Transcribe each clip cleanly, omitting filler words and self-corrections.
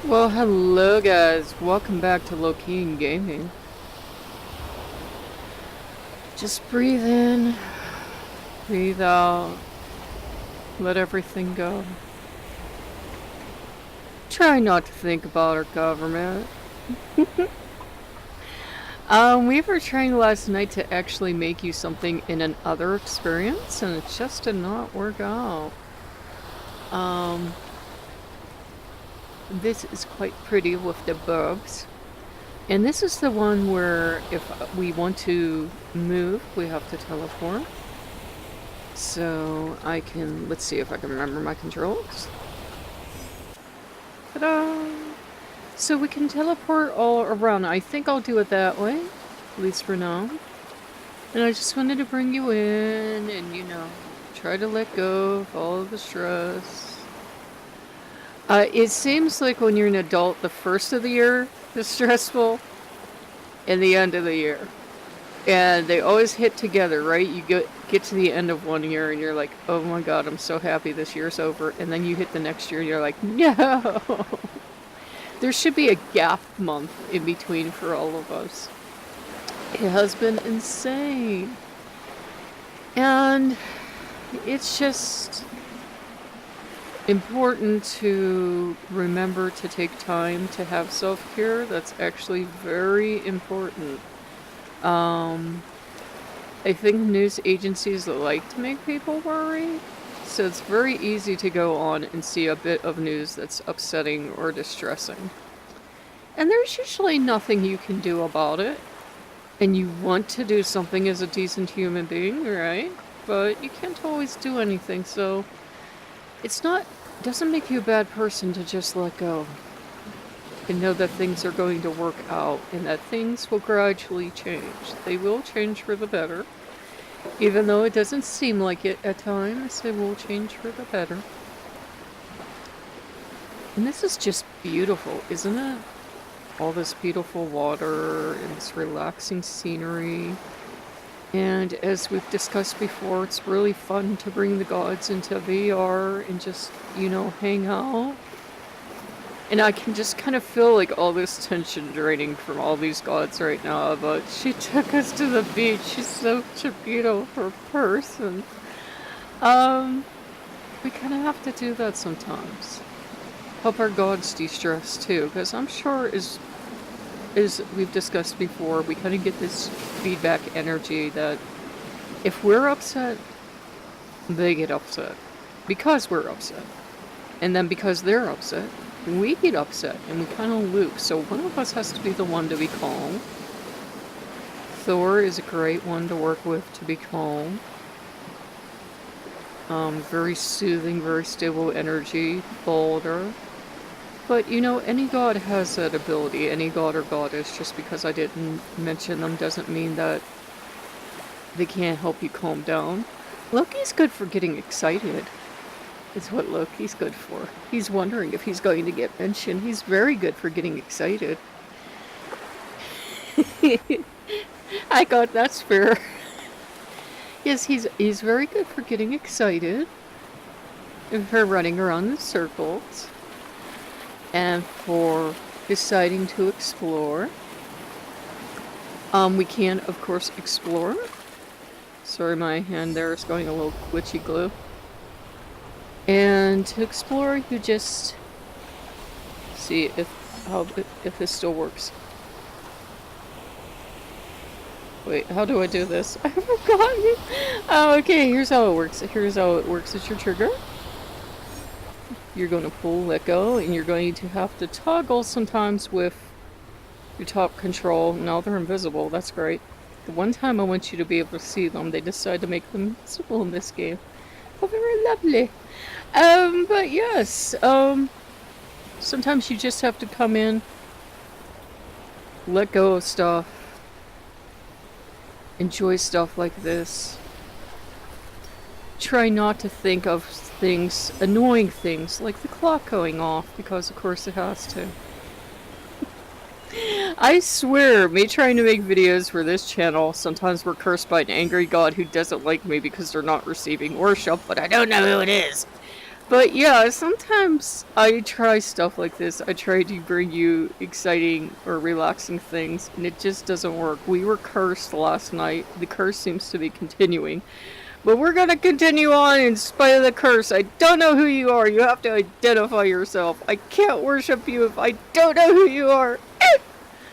Well, hello guys. Welcome back to Lokean Gaming. Just breathe in, breathe out, let everything go. Try not to think about our government. We were trying last night to actually make you something in another experience, and it just did not work out. This is quite pretty with the bugs. And this is the one where if we want to move, we have to teleport. So let's see if I can remember my controls. Ta-da! So we can teleport all around. I think I'll do it that way, at least for now. And I just wanted to bring you in and, try to let go of all of the stress. It seems like when you're an adult, the first of the year is stressful and the end of the year. And they always hit together, right? You get to the end of one year and you're like, oh my god, I'm so happy this year's over. And then you hit the next year and you're like, no! There should be a gap month in between for all of us. It has been insane. And it's just important to remember to take time to have self-care. That's actually very important. I think news agencies like to make people worry, so it's very easy to go on and see a bit of news that's upsetting or distressing. And there's usually nothing you can do about it. And you want to do something as a decent human being, right? But you can't always do anything, so doesn't make you a bad person to just let go. And know that things are going to work out and that things will gradually change. They will change for the better. Even though it doesn't seem like it at times, they will change for the better. And this is just beautiful, isn't it? All this beautiful water and this relaxing scenery. And as we've discussed before, it's really fun to bring the gods into VR and just, hang out. And I can just kind of feel like all this tension draining from all these gods right now, but she took us to the beach. She's such a beautiful person. We kind of have to do that sometimes. Help our gods de-stress too, because I'm sure as we've discussed before, we kind of get this feedback energy that if we're upset, they get upset because we're upset. And then because they're upset, we get upset and we kind of loop. So one of us has to be the one to be calm. Thor is a great one to work with to be calm. Very soothing, very stable energy. Boulder. But any god has that ability. Any god or goddess. Just because I didn't mention them doesn't mean that they can't help you calm down. Loki's good for getting excited. Is what Loki's good for. He's wondering if he's going to get mentioned. He's very good for getting excited. I got that's fair. Yes, he's very good for getting excited. And for running around in circles. And for deciding to explore. We can, of course, explore. Sorry, my hand there is going a little glitchy glue. And to explore, you just see if this still works. Wait, how do I do this? I forgot. Oh, okay, here's how it works. Here's how it works. It's your trigger. You're going to pull, let go, and you're going to have to toggle sometimes with your top control. Now they're invisible. That's great. The one time I want you to be able to see them, they decide to make them visible in this game. Oh, very lovely. But yes, sometimes you just have to come in, let go of stuff, enjoy stuff like this. Try not to think of things, annoying things, like the clock going off, because of course it has to. I swear, me trying to make videos for this channel, sometimes we're cursed by an angry god who doesn't like me because they're not receiving worship, but I don't know who it is. But yeah, sometimes I try stuff like this. I try to bring you exciting or relaxing things, and it just doesn't work. We were cursed last night. The curse seems to be continuing. But we're gonna continue on in spite of the curse. I don't know who you are. You have to identify yourself. I can't worship you if I don't know who you are.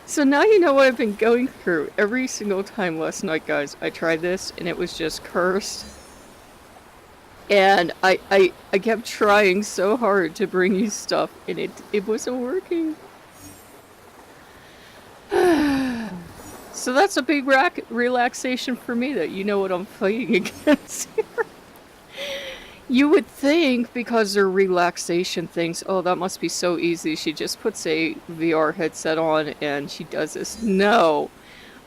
So now you know what I've been going through every single time last night, guys. I tried this, and it was just cursed. And I kept trying so hard to bring you stuff, and it wasn't working. So that's a big relaxation for me that you know what I'm fighting against here. You would think because they're relaxation things, oh, that must be so easy. She just puts a VR headset on and she does this. No.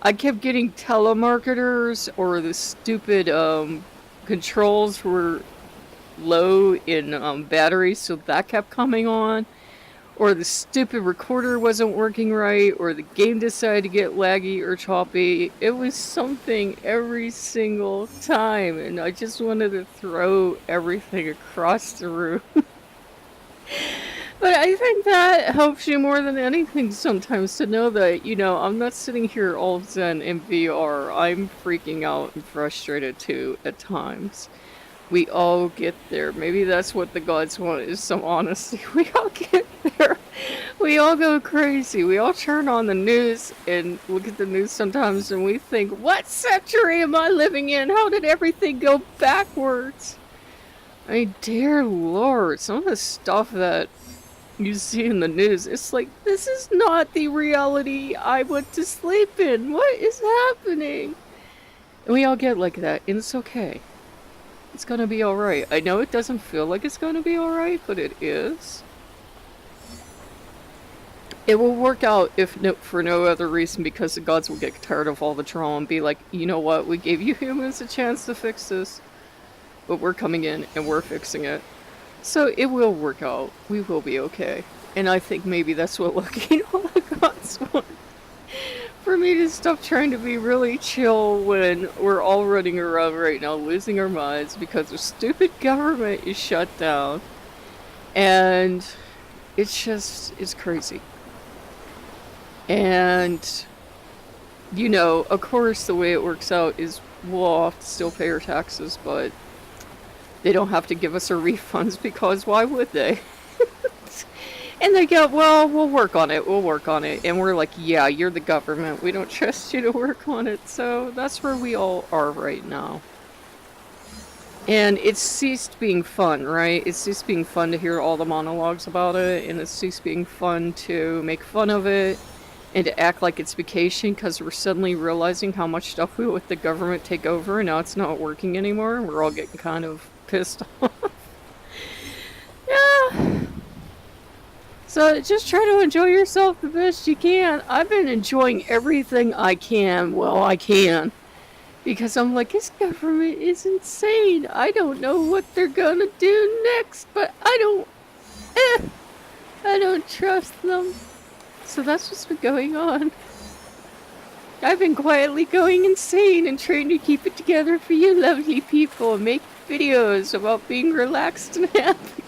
I kept getting telemarketers or the stupid controls were low in battery, so that kept coming on. Or the stupid recorder wasn't working right, or the game decided to get laggy or choppy. It was something every single time, and I just wanted to throw everything across the room. But I think that helps you more than anything sometimes to know that, you know, I'm not sitting here all zen in VR. I'm freaking out and frustrated too at times. We all get there. Maybe that's what the gods want, is some honesty. We all get there. We all go crazy. We all turn on the news and look at the news sometimes and we think, what century am I living in? How did everything go backwards? I mean, dear Lord, some of the stuff that you see in the news, it's like, this is not the reality I went to sleep in. What is happening? And we all get like that, and it's okay. It's gonna be alright. I know it doesn't feel like it's gonna be alright, but it is. It will work out if for no other reason, because the gods will get tired of all the drama and be like, you know what, we gave you humans a chance to fix this, but we're coming in and we're fixing it. So it will work out. We will be okay. And I think maybe that's what Loki and all the gods want. For me to stop trying to be really chill when we're all running around right now losing our minds because the stupid government is shut down. And it's crazy. And, you know, of course the way it works out is we'll all have to still pay our taxes, but they don't have to give us our refunds because why would they? And they go, well, we'll work on it. And we're like, yeah, you're the government. We don't trust you to work on it. So that's where we all are right now. And it's ceased being fun, right? It's ceased being fun to hear all the monologues about it. And it's ceased being fun to make fun of it and to act like it's vacation because we're suddenly realizing how much stuff we let the government take over and now it's not working anymore. And we're all getting kind of pissed off. Yeah. So just try to enjoy yourself the best you can. I've been enjoying everything I can. Well, I can. Because I'm like, this government is insane. I don't know what they're gonna do next, but I don't trust them. So that's what's been going on. I've been quietly going insane and trying to keep it together for you lovely people and make videos about being relaxed and happy.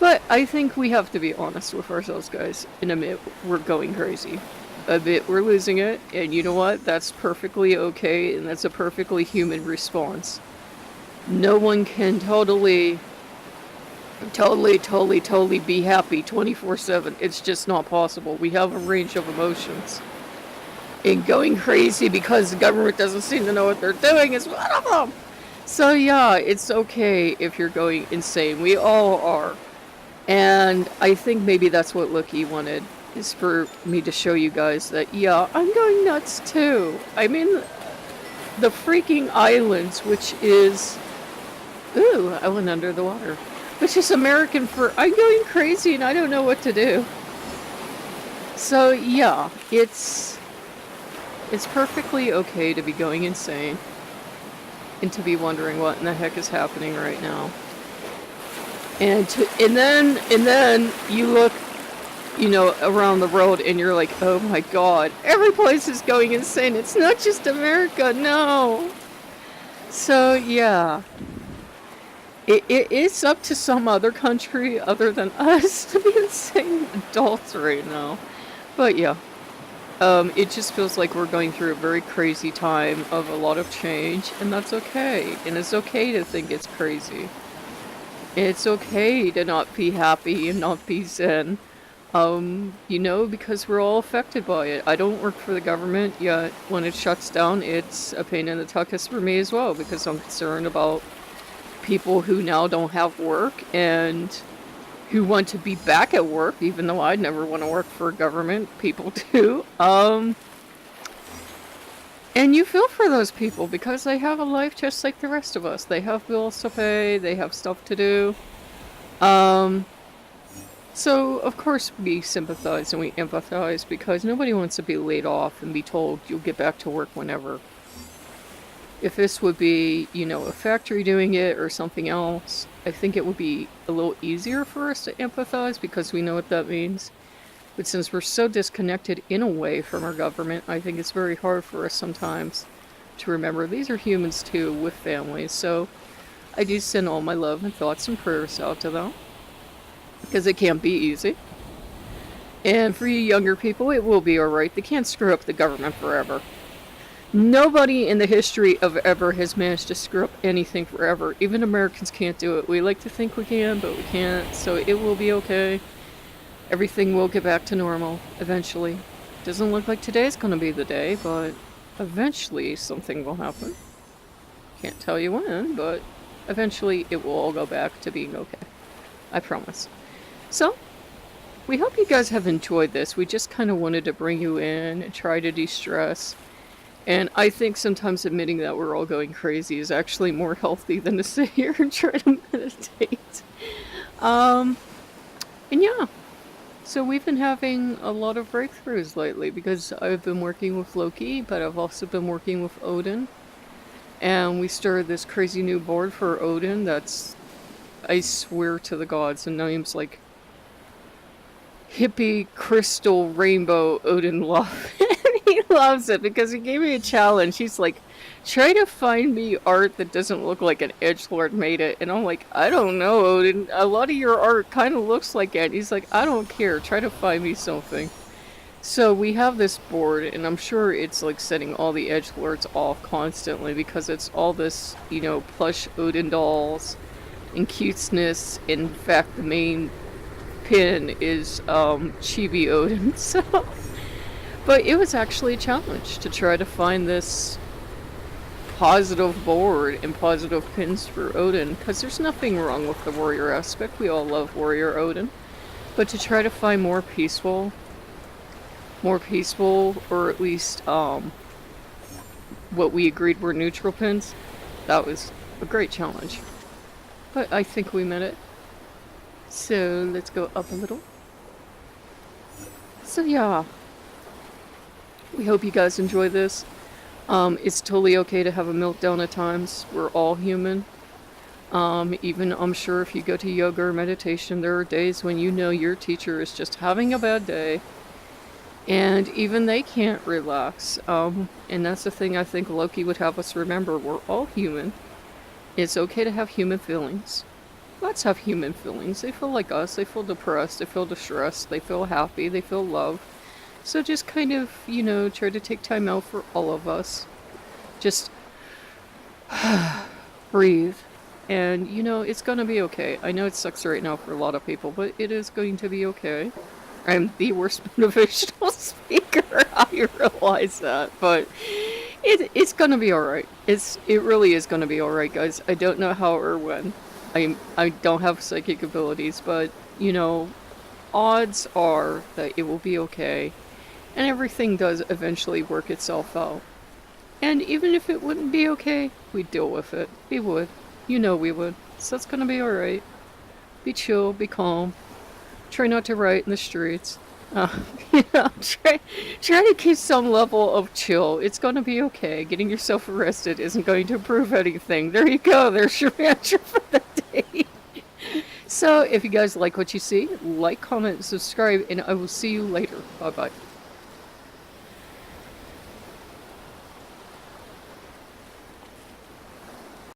But I think we have to be honest with ourselves, guys, and admit we're going crazy. Admit we're losing it, and you know what? That's perfectly okay, and that's a perfectly human response. No one can totally be happy 24/7. It's just not possible. We have a range of emotions. And going crazy because the government doesn't seem to know what they're doing is one of them. So yeah, it's okay if you're going insane. We all are. And I think maybe that's what Loki wanted, is for me to show you guys that, yeah, I'm going nuts too. I'm in the freaking islands, which is... Ooh, I went under the water. Which is American for, I'm going crazy and I don't know what to do. So yeah, it's perfectly okay to be going insane. And to be wondering what in the heck is happening right now. And then you look, you know, around the road and you're like, oh my god, every place is going insane. It's not just America, no. So yeah, It is up to some other country other than us to be insane adults right now. But yeah, it just feels like we're going through a very crazy time of a lot of change, and that's okay. And it's okay to think it's crazy. It's okay to not be happy and not be zen. Because we're all affected by it. I don't work for the government, yet when it shuts down, it's a pain in the tuchus for me as well, because I'm concerned about people who now don't have work and who want to be back at work, even though I'd never want to work for government. People do. And you feel for those people because they have a life just like the rest of us. They have bills to pay, they have stuff to do. So, of course, we sympathize and we empathize because nobody wants to be laid off and be told you'll get back to work whenever. If this would be, a factory doing it or something else, I think it would be a little easier for us to empathize because we know what that means. But since we're so disconnected in a way from our government, I think it's very hard for us sometimes to remember these are humans too with families. So I do send all my love and thoughts and prayers out to them because it can't be easy. And for you younger people, it will be alright. They can't screw up the government forever. Nobody in the history of ever has managed to screw up anything forever. Even Americans can't do it. We like to think we can, but we can't. So it will be okay. Everything will get back to normal eventually. Doesn't look like today's gonna be the day, but eventually something will happen. Can't tell you when, but eventually it will all go back to being okay. I promise. So, we hope you guys have enjoyed this. We just kind of wanted to bring you in and try to de-stress. And I think sometimes admitting that we're all going crazy is actually more healthy than to sit here and try to meditate. And yeah. So we've been having a lot of breakthroughs lately because I've been working with Loki, but I've also been working with Odin. And we started this crazy new board for Odin that's, I swear to the gods, the name's like hippie crystal rainbow Odin love. He loves it because he gave me a challenge. He's like, try to find me art that doesn't look like an edgelord made it. And I'm like, I don't know, Odin. A lot of your art kind of looks like it. He's like, I don't care. Try to find me something. So we have this board, and I'm sure it's like setting all the edgelords off constantly because it's all this, plush Odin dolls and cuteness. In fact, the main pin is chibi Odin. So, but it was actually a challenge to try to find this positive board and positive pins for Odin, because there's nothing wrong with the warrior aspect. We all love warrior Odin. But to try to find more peaceful, or at least what we agreed were neutral pins, that was a great challenge. But I think we met it. So let's go up a little. So yeah. We hope you guys enjoy this. It's totally okay to have a meltdown at times. We're all human. Even I'm sure if you go to yoga or meditation, there are days when your teacher is just having a bad day. And even they can't relax. And that's the thing I think Loki would have us remember. We're all human. It's okay to have human feelings. Let's have human feelings. They feel like us. They feel depressed. They feel distressed. They feel happy. They feel love. So just kind of, try to take time out for all of us. Just breathe. And, it's gonna be okay. I know it sucks right now for a lot of people, but it is going to be okay. I'm the worst motivational speaker. I realize that, but it's gonna be alright. It really is gonna be alright, guys. I don't know how or when. I don't have psychic abilities, but, odds are that it will be okay. And everything does eventually work itself out. And even if it wouldn't be okay, we'd deal with it. We would. We would. So it's gonna be alright. Be chill, be calm. Try not to riot in the streets. Try to keep some level of chill. It's gonna be okay. Getting yourself arrested isn't going to prove anything. There you go. There's your answer for the day. So, if you guys like what you see, like, comment, subscribe, and I will see you later. Bye-bye.